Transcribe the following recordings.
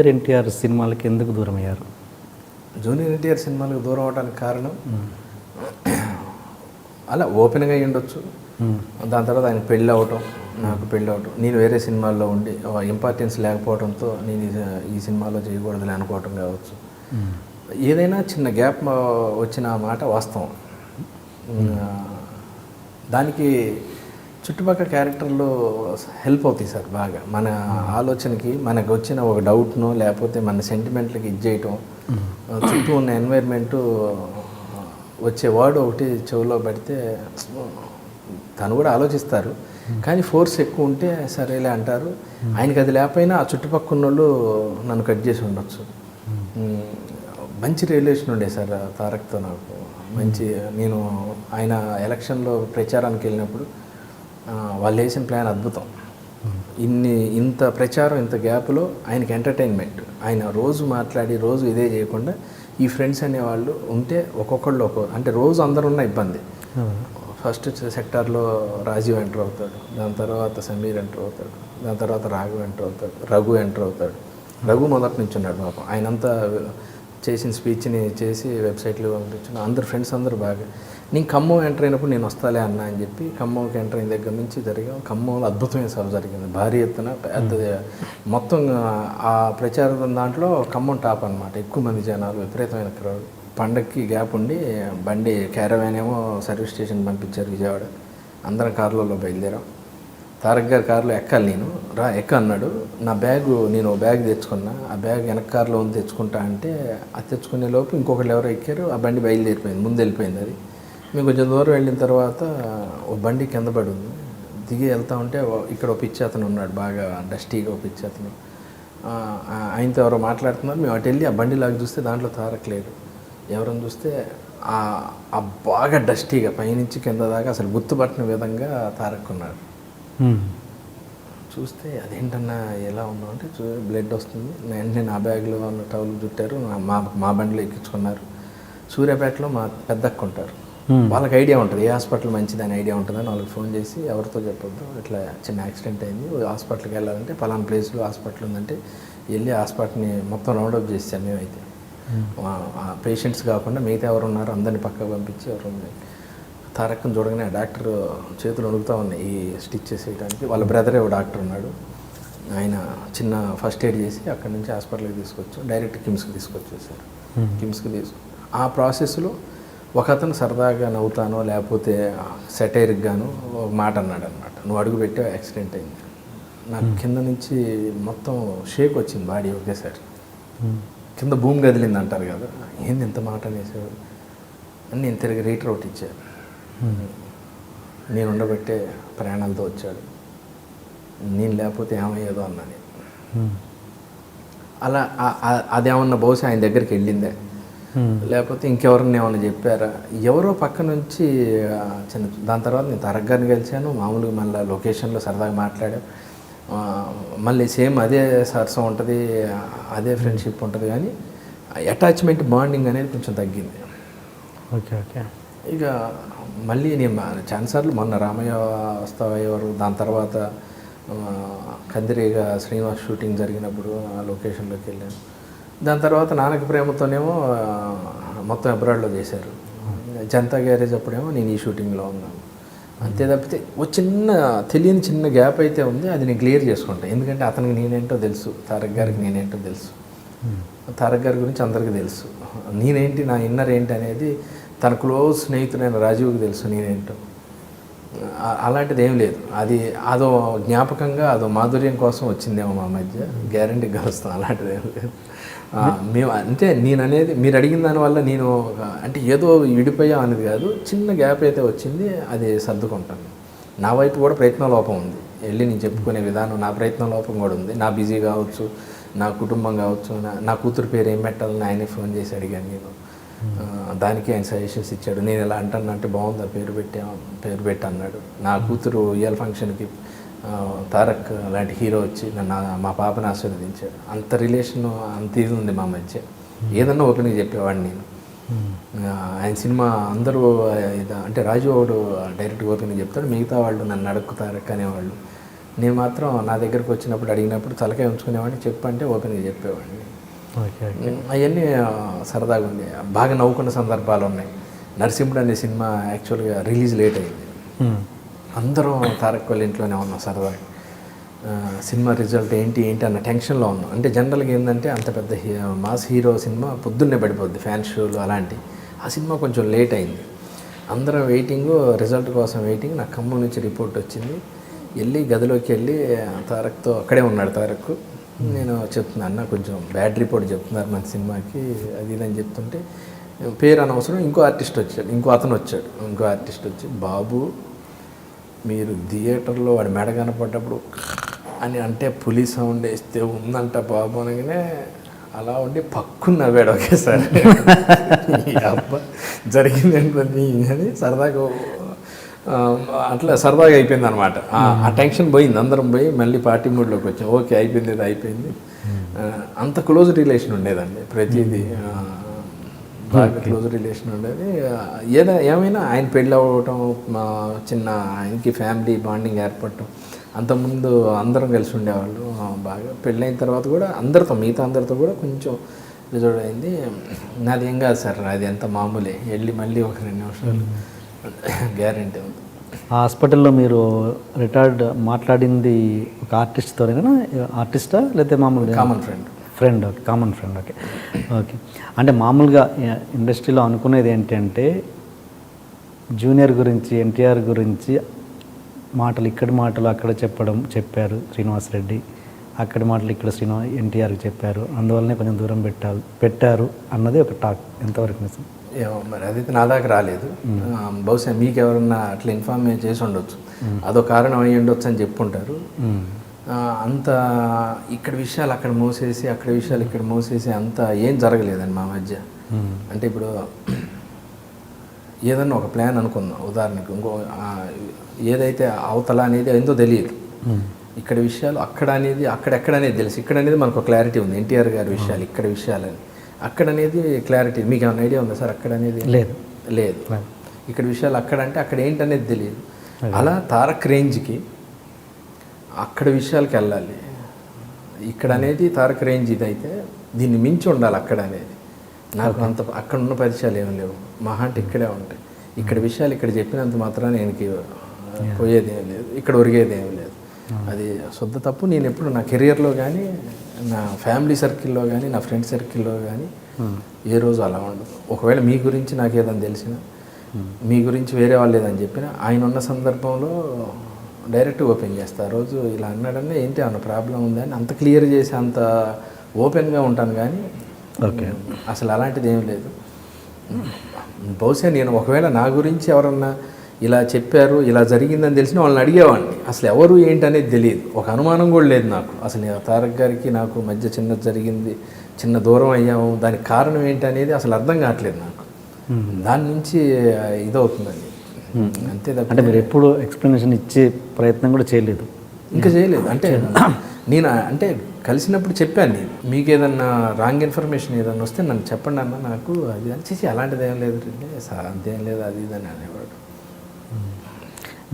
ఎన్టీఆర్ సినిమాలకి ఎందుకు దూరం అయ్యారు? జూనియర్ ఎన్టీఆర్ సినిమాలకు దూరం అవడానికి కారణం అలా ఓపెన్గా అయ్యి ఉండొచ్చు. దాని తర్వాత ఆయన పెళ్ళి అవటం, నాకు పెళ్ళి అవటం, నేను వేరే సినిమాల్లో ఉండి ఇంపార్టెన్స్ లేకపోవడంతో నేను ఈ సినిమాలో చేయకూడదులే అనుకోవటం కావచ్చు. ఏదైనా చిన్న గ్యాప్ వచ్చిన మాట వాస్తవం. దానికి చుట్టుపక్కల క్యారెక్టర్లు హెల్ప్ అవుతాయి సార్ బాగా. మన ఆలోచనకి మనకు వచ్చిన ఒక డౌట్ను లేకపోతే మన సెంటిమెంట్లకి ఇది చేయటం, చుట్టూ ఉన్న ఎన్వైర్న్మెంటు వచ్చే వర్డ్ ఒకటి చెవిలో పెడితే తను కూడా ఆలోచిస్తారు, కానీ ఫోర్స్ ఎక్కువ ఉంటే సరేలే అంటారు. ఆయనకి అది లేకపోయినా ఆ చుట్టుపక్కల ఉన్న వాళ్ళు నన్ను కట్ చేసి ఉండొచ్చు. మంచి రిలేషన్ ఉండే సార్ తారక్తో నాకు. నేను ఆయన ఎలక్షన్లో ప్రచారానికి వెళ్ళినప్పుడు వాళ్ళు వేసిన ప్లాన్ అద్భుతం. ఇంత ప్రచారం, ఇంత గ్యాప్లో ఆయనకి ఎంటర్టైన్మెంట్. ఆయన రోజు మాట్లాడి రోజు ఇదే చేయకుండా ఈ ఫ్రెండ్స్ అనేవాళ్ళు ఉంటే ఒక్కొక్కళ్ళు అంటే రోజు అందరున్న ఇబ్బంది. ఫస్ట్ సెక్టార్లో రాజీవ్ ఎంటర్ అవుతాడు, దాని తర్వాత సమీర్ ఎంటర్ అవుతాడు, దాని తర్వాత రఘు ఎంటర్ అవుతాడు. రఘు మొదటి నుంచి ఉన్నాడు పాపం. ఆయనంతా చేసిన స్పీచ్ని చేసి వెబ్సైట్లో పంపించిన అందరు ఫ్రెండ్స్ అందరూ బాగా. నేను ఖమ్మం ఎంటర్ అయినప్పుడు నేను వస్తాలే అన్నా అని చెప్పి ఖమ్మంకి ఎంటర్ అయిన దగ్గర నుంచి జరిగాం. ఖమ్మంలో అద్భుతమైన సభ జరిగింది, భారీ ఎత్తున పెద్ద మొత్తం ఆ ప్రచారం దాంట్లో ఖమ్మం టాప్ అనమాట. ఎక్కువ మంది జనాలు, విపరీతమైన క్రౌడ్. పండగకి గ్యాప్ ఉండి బండి క్యారవాన్ ఏమో సర్వీస్ స్టేషన్ పంపించారు విజయవాడ. అందరం కార్లలో బయలుదేరాం. తారక్ గారి కారులో ఎక్కాలి, నేను ఎక్క అన్నాడు. నా నేను బ్యాగ్ తెచ్చుకున్నా, ఆ బ్యాగ్ వెనక కారులో ఉంది తెచ్చుకుంటా అంటే అది తెచ్చుకునే లోపు ఇంకొకళ్ళు ఎవరో ఎక్కారు, ఆ బండి బయలుదేరిపోయింది, ముందు వెళ్ళిపోయింది. అది మేము కొంచెం దూరం వెళ్ళిన తర్వాత ఓ బండి కింద పడి ఉంది. దిగి వెళ్తా ఉంటే ఇక్కడ ఒక పిచ్చి అతను ఉన్నాడు, బాగా డస్టీగా ఒక పిచ్చి అతను. ఆయనతో ఎవరో మాట్లాడుతున్నారు. మేము అటు వెళ్ళి ఆ బండిలాగా చూస్తే దాంట్లో తారక్ లేడు. ఎవరని చూస్తే ఆ బాగా డస్టీగా పైనుంచి కింద దాకా అసలు గుర్తుపట్టిన విధంగా తారక్ ఉన్నాడు. చూస్తే అదేంటన్నా ఎలా ఉన్నావు అంటే బ్లడ్ వస్తుంది. వెంటనే నా బ్యాగ్లో ఉన్న టవల్ చుట్టారు, మా బండిలో ఎక్కించుకున్నారు. సూర్యాపేటలో మా పెద్దక్క ఉంటారు, వాళ్ళకి ఐడియా ఉంటుంది ఏ హాస్పిటల్ మంచిదని ఐడియా ఉంటుందని వాళ్ళకి ఫోన్ చేసి ఎవరితో చెప్పొద్దు, ఇట్లా చిన్న యాక్సిడెంట్ అయింది, హాస్పిటల్కి వెళ్ళాలంటే పలానా ప్లేస్లో హాస్పిటల్ ఉందంటే వెళ్ళి హాస్పిటల్ని మొత్తం రౌండప్ చేసాం. మేమైతే పేషెంట్స్ కాకుండా మిగతా ఎవరు ఉన్నారో అందరినీ పక్కకు పంపించి ఎవరు ఉన్నాయి. తారక్ని చూడగానే డాక్టర్ చేతులు వణుకుతూ ఉన్నాయి ఈ స్టిచ్చెస్ వేయడానికి. వాళ్ళ బ్రదరే ఒక డాక్టర్ ఉన్నాడు, ఆయన చిన్న ఫస్ట్ ఎయిడ్ చేసి అక్కడి నుంచి హాస్పిటల్కి తీసుకొచ్చాం. డైరెక్ట్ కిమ్స్కి తీసుకొచ్చేసారు. ఆ ప్రాసెస్లో ఒక అతను సరదాగా నవ్వుతానో లేకపోతే సెటైర్కి గాను ఒక మాట అన్నాడు అనమాట, నువ్వు అడుగు పెట్టే యాక్సిడెంట్ అయింది. నాకు కింద నుంచి మొత్తం షేక్ వచ్చింది బాడీ ఒకేసారి. కింద భూమి కదిలింది అంటారు కదా, ఏంది ఎంత మాట అనేసాడు అని నేను తిరిగి రీటర్ అవుట్ ఇచ్చాను. నేను ఉండబట్టే ప్రయాణాలతో వచ్చాడు, నేను లేకపోతే ఏమయ్యేదో అన్నా నేను. అలా అదేమన్నా బహుశా ఆయన దగ్గరికి వెళ్ళిందే, లేకపోతే ఇంకెవరిని ఏమన్నా చెప్పారా, ఎవరో పక్క నుంచి చిన్న. దాని తర్వాత నేను తారక్ గారిని కలిశాను, మామూలుగా మళ్ళీ లొకేషన్లో సరదాగా మాట్లాడాం. మళ్ళీ సేమ్ అదే సరసం ఉంటుంది, అదే ఫ్రెండ్షిప్ ఉంటుంది, కానీ అటాచ్మెంట్ బాండింగ్ అనేది కొంచెం తగ్గింది. ఓకే. ఇక మళ్ళీ నేను చాలాసార్లు మొన్న రామయ్య వస్తావా ఎవరు, దాని తర్వాత కందిరీగా శ్రీనివాస్ షూటింగ్ జరిగినప్పుడు ఆ లొకేషన్లోకి వెళ్ళాను. దాని తర్వాత నాన్నకి ప్రేమతోనేమో మొత్తం అబ్రాడ్లో చేశారు. జనతా గ్యారేజ్ అప్పుడేమో నేను ఈ షూటింగ్లో ఉన్నాను. అంతే తప్పితే ఓ తెలియని చిన్న గ్యాప్ అయితే ఉంది, అది నేను క్లియర్ చేసుకుంటాను. ఎందుకంటే అతనికి నేనేంటో తెలుసు, తారక్ గారికి నేనేంటో తెలుసు, తారక్ గారి గురించి అందరికీ తెలుసు, నేనేంటి నా ఇన్నర్ ఏంటి అనేది తన క్లోజ్ స్నేహితుడైన రాజీవ్కి తెలుసు నేనేంటో. అలాంటిది ఏం లేదు, అదో జ్ఞాపకంగా అదో మాధుర్యం కోసం వచ్చిందేమో మా మధ్య, గ్యారంటీ కలుస్తాం. అలాంటిది ఏం లేదు. మేము అంటే నేను అనేది మీరు అడిగిన దానివల్ల నేను అంటే ఏదో విడిపోయా అనేది కాదు, చిన్న గ్యాప్ అయితే వచ్చింది, అది సర్దుకుంటాను. నా వైపు కూడా ప్రయత్న లోపం ఉంది, వెళ్ళి నేను చెప్పుకునే విధానం నా ప్రయత్న లోపం కూడా ఉంది. నా బిజీ కావచ్చు, నా కుటుంబం కావచ్చు, నా కూతురు పేరు ఏం పెట్టాలని ఆయనే ఫోన్ చేసి అడిగాను నేను. దానికి ఆయన సజెషన్స్ ఇచ్చాడు. నేను ఎలా అంటానంటే బాగుంది ఆ పేరు పెట్టి అన్నాడు. నా కూతురు ఇయర్ ఫంక్షన్కి తారక్ లాంటి హీరో వచ్చి మా పాపని ఆశీర్వదించాడు. అంత రిలేషన్ అంత ఇది ఉంది మా మధ్య. ఏదన్నా ఓపెన్గా చెప్పేవాడిని నేను. ఆయన సినిమా అందరూ అంటే రాజు వాడు డైరెక్ట్గా ఓపెన్గా చెప్తాడు, మిగతా వాళ్ళు నన్ను అడుగుతారక్ అనేవాళ్ళు. నేను మాత్రం నా దగ్గరకు వచ్చినప్పుడు అడిగినప్పుడు తలకాయ ఉంచుకునేవాడిని, చెప్పంటే ఓపెన్గా చెప్పేవాడిని. Okay okay. అవన్నీ సరదాగా ఉంది. బాగా నవ్వుకున్న సందర్భాలు ఉన్నాయి. నరసింహుడు అనే సినిమా యాక్చువల్గా రిలీజ్ లేట్ అయింది. అందరం తారక్ వాళ్ళ ఇంట్లోనే ఉన్నాం సరదాగా. సినిమా రిజల్ట్ ఏంటి అన్న టెన్షన్లో ఉన్నాం. అంటే జనరల్గా ఏంటంటే అంత పెద్ద మాస్ హీరో సినిమా పొద్దున్నే పడిపోద్ది, ఫ్యాన్ షోలు అలాంటి. ఆ సినిమా కొంచెం లేట్ అయింది. అందరం వెయిటింగ్, రిజల్ట్ కోసం వెయిటింగ్. నాకు ఖమ్మం నుంచి రిపోర్ట్ వచ్చింది. వెళ్ళి గదిలోకి వెళ్ళి తారక్తో అక్కడే ఉన్నాడు తారక్. నేను చెప్తున్నా, అన్న కొంచెం బ్యాడ్ రిపోర్ట్ చెప్తున్నారు మన సినిమాకి, అది ఇదని చెప్తుంటే పేరు అనవసరం ఇంకో ఆర్టిస్ట్ వచ్చాడు, ఇంకో ఆర్టిస్ట్ వచ్చి, బాబు మీరు థియేటర్లో వాడి మెడ కనపడ్డప్పుడు అని అంటే పులి సౌండ్ వేస్తే ఉందంట బాబు అనగానే అలా ఉండి పక్కున నవ్వాడు ఒకేసారి. అబ్బా జరిగిందేంటని అని సరదాగా అట్లా సరదాగా అయిపోయింది అనమాట. ఆ టెన్షన్ పోయింది, అందరం పోయి మళ్ళీ పార్టీ మూడ్లోకి వచ్చాం. ఓకే అయిపోయింది, ఇది అయిపోయింది. అంత క్లోజ్ రిలేషన్ ఉండేదండి, ప్రతిదీ బాగా క్లోజ్ రిలేషన్ ఉండేది. ఏమైనా ఆయన పెళ్ళి అవ్వటం, చిన్న ఆయనకి ఫ్యామిలీ బాండింగ్ ఏర్పడటం, అంతకుముందు అందరం కలిసి ఉండేవాళ్ళు బాగా. పెళ్ళైన తర్వాత కూడా మిగతా అందరితో కూడా కొంచెం రిజర్వ్ అయింది. నాది ఏం కాదు సార్, అది ఎంత మామూలే, వెళ్ళి మళ్ళీ ఒక 2 నిమిషాలు గ్యారంటీ ఉంది. ఆ హాస్పిటల్లో మీరు రిటైర్డ్ మాట్లాడింది ఒక ఆర్టిస్ట్తోనేనా? ఆర్టిస్టా లేకపోతే మామూలుగా common friend? Okay, common friend. Okay okay. అంటే మామూలుగా ఇండస్ట్రీలో అనుకునేది ఏంటంటే జూనియర్ గురించి, ఎన్టీఆర్ గురించి ఇక్కడి మాటలు అక్కడ చెప్పారు శ్రీనివాస్ రెడ్డి, అక్కడి మాటలు ఇక్కడ ఎన్టీఆర్కి చెప్పారు, అందువల్లనే కొంచెం దూరం పెట్టారు అన్నది ఒక టాక్. ఎంతవరకు నిజం? ఏమో మరి, అదైతే నా దాకా రాలేదు. బహుశా మీకు ఎవరన్నా అట్లా ఇన్ఫార్మ్ చేసి ఉండొచ్చు, అదో కారణం అయ్యి ఉండొచ్చు అని చెప్పుంటారు. అంత ఇక్కడ విషయాలు అక్కడ మోసేసి, అక్కడ విషయాలు ఇక్కడ మోసేసి అంత ఏం జరగలేదండి మా మధ్య. అంటే ఇప్పుడు ఏదన్నా ఒక ప్లాన్ అనుకుందాం, ఉదాహరణకు ఇంకో ఏదైతే అవతల అనేది ఏందో తెలియదు, ఇక్కడ విషయాలు అక్కడ అనేది అక్కడెక్కడ అనేది తెలుసు. ఇక్కడ అనేది మనకు క్లారిటీ ఉంది, ఎన్టీఆర్ గారి విషయాలు ఇక్కడ విషయాలని. అక్కడ అనేది క్లారిటీ మీకు ఏమైనా ఐడియా ఉందా సార్? అక్కడ అనేది లేదు. ఇక్కడ విషయాలు అక్కడ అంటే అక్కడ ఏంటనేది తెలియదు. అలా తారక్ రేంజ్కి అక్కడ విషయాలకి వెళ్ళాలి. ఇక్కడ అనేది తారక్ రేంజ్ ఇదైతే దీన్ని మించి ఉండాలి అక్కడ అనేది. నాకు అంత అక్కడ ఉన్న పరిచయాలు ఏమి లేవు, మహా అంటే ఇక్కడే ఉంటాయి. ఇక్కడ విషయాలు ఇక్కడ చెప్పినంత మాత్రాన నేను పోయేది ఏం లేదు, ఇక్కడ ఒరిగేది ఏం లేదు. అది శుద్ధ తప్పు. నేను ఎప్పుడు నా కెరియర్లో కానీ, నా ఫ్యామిలీ సర్కిల్లో కానీ, నా ఫ్రెండ్ సర్కిల్లో కానీ ఏ రోజు అలా ఉండదు. ఒకవేళ మీ గురించి నాకు ఏదని తెలిసినా, మీ గురించి వేరే వాళ్ళు ఏదని చెప్పినా, ఆయన ఉన్న సందర్భంలో డైరెక్ట్ ఓపెన్ చేస్తా. ఆ రోజు ఇలా అన్నాడన్నా ఏంటి అన్న ప్రాబ్లం ఉందని అంత క్లియర్ చేసి అంత ఓపెన్గా ఉంటాను. కానీ అసలు అలాంటిది ఏం లేదు. బహుశా నేను ఒకవేళ నా గురించి ఎవరన్నా ఇలా చెప్పారు, ఇలా జరిగిందని తెలిసిన వాళ్ళని అడిగేవాడిని. అసలు ఎవరు ఏంటి అనేది తెలియదు, ఒక అనుమానం కూడా లేదు నాకు. అసలు తారక్ గారికి నాకు మధ్య చిన్నది జరిగింది, చిన్న దూరం అయ్యాము, దానికి కారణం ఏంటి అనేది అసలు అర్థం కావట్లేదు నాకు. దాని నుంచి ఇదవుతుందండి అంతే తప్ప. అంటే మీరు ఎప్పుడు ఎక్స్ప్లెనేషన్ ఇచ్చే ప్రయత్నం కూడా చేయలేదు? ఇంకా చేయలేదు. అంటే నేను కలిసినప్పుడు చెప్పాను, మీకు ఏదన్నా రాంగ్ ఇన్ఫర్మేషన్ ఏదన్నా వస్తే నన్ను చెప్పండి అన్న, నాకు అది అని చేసి అలాంటిది ఏం లేదు అంతేం లేదు అది ఇదని అనేవాడు.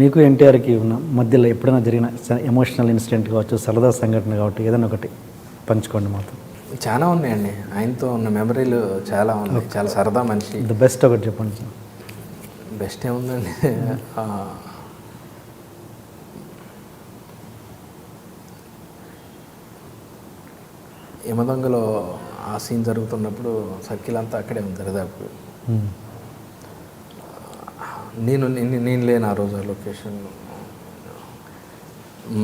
మీకు ఎన్టీఆర్కి ఉన్న మధ్యలో ఎప్పుడైనా జరిగిన ఎమోషనల్ ఇన్సిడెంట్ కావచ్చు, సరదా సంఘటన కావచ్చు, ఏదైనా ఒకటి పంచుకోండి మాతో. చాలా ఉన్నాయండి, ఆయనతో ఉన్న మెమరీలు చాలా ఉన్నాయి. చాలా సరదా మనిషి. ది బెస్ట్ ఒకటి చెప్పండి సార్. బెస్ట్ ఏముందండి, యమదొంగలో ఆ సీన్ జరుగుతున్నప్పుడు సర్కిల్ అంతా అక్కడే ఉంది దరిదాపు. నేను లేను ఆ రోజు ఆ లొకేషన్లో.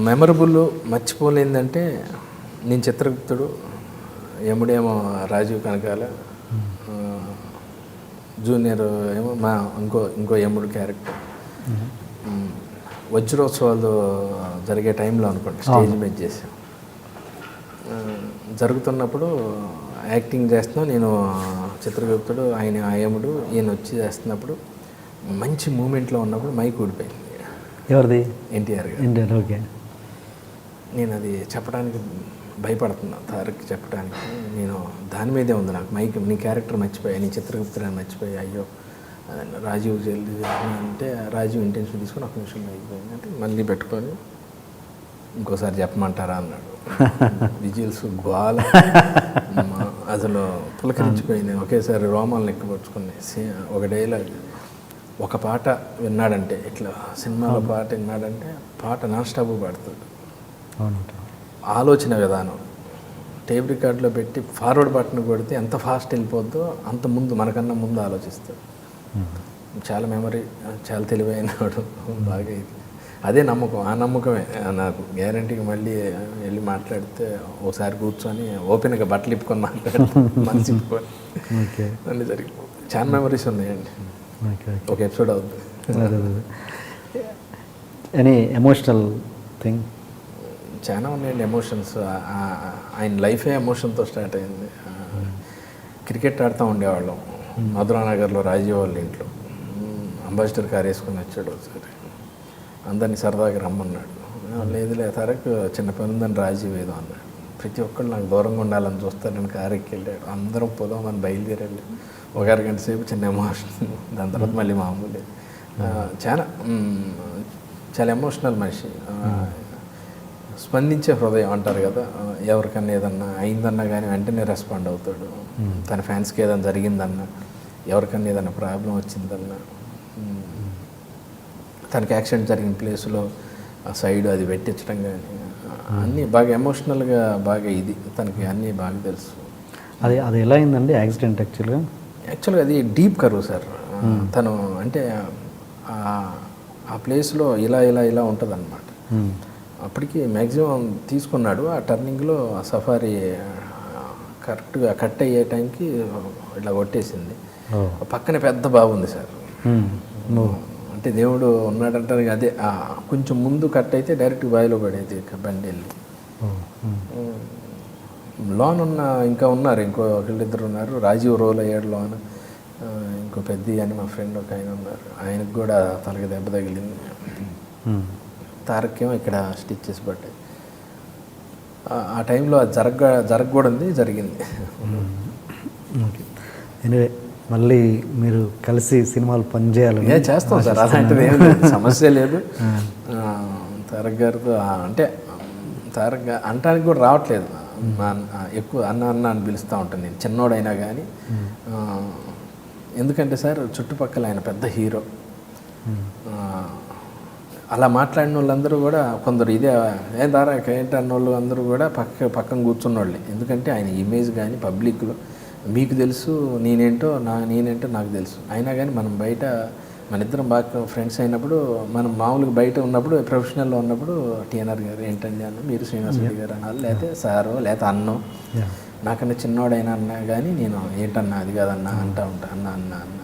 మెమరబుల్ మర్చిపోలేదంటే నేను చిత్రగుప్తుడు, యముడేమో రాజీవ్ కనకాల, జూనియర్ ఏమో మా ఇంకో యముడు క్యారెక్టర్. వజ్రోత్సవాలు జరిగే టైంలో అనుకోండి స్టేజ్ మీద చేసాం. జరుగుతున్నప్పుడు యాక్టింగ్ చేస్తున్నాం, నేను చిత్రగుప్తుడు, ఆయన యముడు, ఈయన వచ్చి చేస్తున్నప్పుడు మంచి మూమెంట్లో ఉన్నప్పుడు మైక్ ఊడిపోయింది. ఎవరిది? ఎన్టీఆర్ గారు. ఎన్టీఆర్. ఓకే. నేను అది చెప్పడానికి భయపడుతున్నా, తారక్ చెప్పడానికి. నేను దాని మీదే ఉంది నాకు మైక్. నీ క్యారెక్టర్ మర్చిపోయా, నీ చిత్రగుప్తుడు మర్చిపోయా, అయ్యో రాజీవ్ జల్దీ అంటే రాజీవ్ ఇంటెన్షన్ తీసుకొని ఒక నిమిషం మైక్ పోయింది అంటే మళ్ళీ పెట్టుకొని ఇంకోసారి చెప్పమంటారా అన్నాడు. విజిల్స్ గోల అసలు పులకరించిపోయింది. ఒకేసారి రోమాలను ఎక్కిపరుచుకుని ఒక డైలాగ్, ఒక పాట విన్నాడంటే ఇట్లా సినిమాలో పాట విన్నాడంటే పాట నాన్ స్టాప్ పాడుతాడు. ఆలోచన విధానం టేప్ రికార్డులో పెట్టి ఫార్వర్డ్ బటన్ కొడితే ఎంత ఫాస్ట్ వెళ్ళిపోద్దో అంత ముందు మనకన్నా ముందు ఆలోచిస్తాడు. చాలా మెమరీ, చాలా తెలివైనవాడు. బాగా ఇది అదే నమ్మకం, ఆ నమ్మకమే నాకు గ్యారంటీగా. మళ్ళీ వెళ్ళి మాట్లాడితే ఒకసారి కూర్చొని ఓపెన్గా బట్టలు ఇప్పుకొని మాట్లాడితే మనసు ఇప్పుకొని అన్నీ జరిగిపోతుంది. చాలా మెమరీస్ ఉన్నాయండి. ఒక ఎపిసోడ్ అవుతుంది. Any emotional thing? చాలా ఉన్నాయండి ఎమోషన్స్. ఆయన లైఫే ఎమోషన్తో స్టార్ట్ అయింది. క్రికెట్ ఆడుతూ ఉండేవాళ్ళం మధురానగర్లో రాజీవ్ వాళ్ళ ఇంట్లో. అంబాసిడర్ కార్ వేసుకొని వచ్చాడు ఒకసారి, అందరినీ సరదాగా రమ్మన్నాడు. లేదులే తారక్, చిన్న పని ఉందని రాజీవ్ ఏదో అన్నాడు. ప్రతి ఒక్కళ్ళు నాకు దూరంగా ఉండాలని చూస్తారని కారు ఎక్కి వెళ్ళాడు. అందరం పోదామని బయలుదేరాడు. ఒక అరగంట సేపు చిన్న ఎమోషన్, దాని తర్వాత మళ్ళీ మామూలే. చాలా చాలా ఎమోషనల్ మనిషి. స్పందించే హృదయం అంటారు కదా, ఎవరికన్నా ఏదన్నా అయిందన్నా కానీ వెంటనే రెస్పాండ్ అవుతాడు. తన ఫ్యాన్స్కి ఏదైనా జరిగిందన్నా, ఎవరికన్నా ఏదైనా ప్రాబ్లం వచ్చిందన్నా, తనకి యాక్సిడెంట్ జరిగిన ప్లేస్లో ఆ సైడ్ అది పెట్టించడం కానీ అన్నీ బాగా ఎమోషనల్గా బాగా ఇది తనకి అన్నీ బాగా తెలుసు. అది ఎలా అయిందండి యాక్సిడెంట్? యాక్చువల్గా అది డీప్ కర్వ్ సార్. తను అంటే ఆ ప్లేస్లో ఇలా ఇలా ఇలా ఉంటుంది అన్నమాట. అప్పటికి మ్యాక్సిమం తీసుకున్నాడు. ఆ టర్నింగ్లో ఆ సఫారీ కరెక్ట్గా కట్ అయ్యే టైంకి ఇట్లా కొట్టేసింది. పక్కనే పెద్ద బావి ఉంది సార్. అంటే దేవుడు ఉన్నాడంటారు. అదే కొంచెం ముందు కట్ అయితే డైరెక్ట్ బావిలో పడేది బండి వెళ్ళి. లోన్ ఉన్న ఇంకా ఉన్నారు, ఇంకో ఒకళ్ళిద్దరు ఉన్నారు. రాజీవ్ రోల్ అయ్యాడు లోన్. ఇంకో పెద్ద అని మా ఫ్రెండ్ ఒక ఆయన ఉన్నారు, ఆయనకు కూడా తనకి దెబ్బ తగిలింది. తారక్కేమో ఇక్కడ స్టిచ్చెస్ పడ్డాయి. ఆ టైంలో అది జరగకూడదు, జరిగింది. ఓకే. ఎనివే మళ్ళీ మీరు కలిసి సినిమాలు పనిచేయాలి. చేస్తాం సార్, అలాంటిది ఏం లేదు, సమస్య లేదు. తారక్ గారితో అంటే తారక్ అంటానికి కూడా రావట్లేదు. ఎక్కువ అన్న అన్న అని పిలుస్తూ ఉంటాను నేను, చిన్నోడైనా కానీ. ఎందుకంటే సార్ చుట్టుపక్కల ఆయన పెద్ద హీరో. అలా మాట్లాడిన వాళ్ళందరూ కూడా కొందరు ఇదే ఏం తారక్ ఏంటి అన్న వాళ్ళు అందరూ కూడా పక్కన కూర్చున్న వాళ్ళే. ఎందుకంటే ఆయన ఇమేజ్ కానీ పబ్లిక్లో మీకు తెలుసు, నేనేంటో నాకు తెలుసు. అయినా కానీ మనం బయట మన ఇద్దరం బాగా ఫ్రెండ్స్ అయినప్పుడు, మనం మామూలుగా బయట ఉన్నప్పుడు ప్రొఫెషనల్లో ఉన్నప్పుడు టీఎన్ఆర్ గారు ఏంటండి అన్న, మీరు శ్రీనివాస్ రెడ్డి గారు అన్నారు, లేకపోతే సారో లేకపోతే అన్నో, నాకన్నా చిన్నోడైనా అన్నా కానీ నేను ఏంటన్నా అది కాదన్నా అంటా ఉంటా, అన్న అన్న అన్న